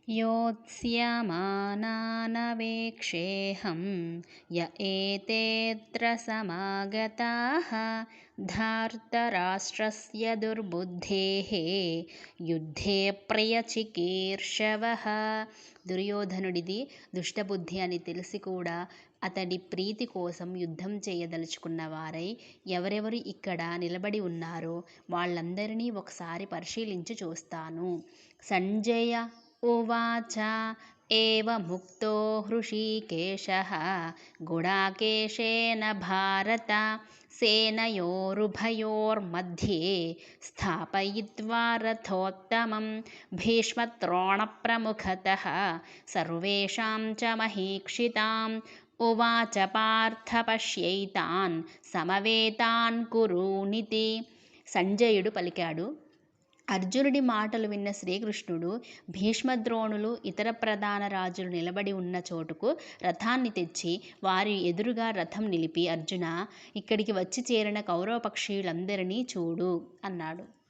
योत्स्यमानानवेक्षेऽहं य एतेऽत्र समागताः धार्तराष्ट्रस्य दुर्बुद्धेः యుద్ధే ప్రియచికీర్షవః. దుర్యోధనుడిది దుష్టబుద్ధి అని తెలిసి కూడా అతడి ప్రీతి కోసం యుద్ధం చేయదలుచుకున్న వారై ఎవరెవరు ఇక్కడ నిలబడి ఉన్నారో వాళ్ళందరినీ ఒకసారి పరిశీలించి చూస్తాను. సంజయ ఉవాచ ఏవముక్తో హృషీకేశః గుడాకేశేన భారత సేనయోరుభయోర్मध्ये స్థాపయిత్వా రథోత్తమం భీష్మద్రోణప్రముఖతః సర్వేషాం చ మహీక్షితాం ఉవాచ పార్థ పశ్యైతాన్ సమవేతాన్ కురూనితి. సంజయుడు పలికాడు. అర్జునుడి మాటలు విన్న శ్రీకృష్ణుడు భీష్మద్రోణులు ఇతర ప్రధాన రాజులు నిలబడి ఉన్న చోటుకు రథాన్ని తెచ్చి వారి ఎదురుగా రథం నిలిపి, అర్జున, ఇక్కడికి వచ్చి చేరిన కౌరవపక్షీయులందరినీ చూడు అన్నాడు.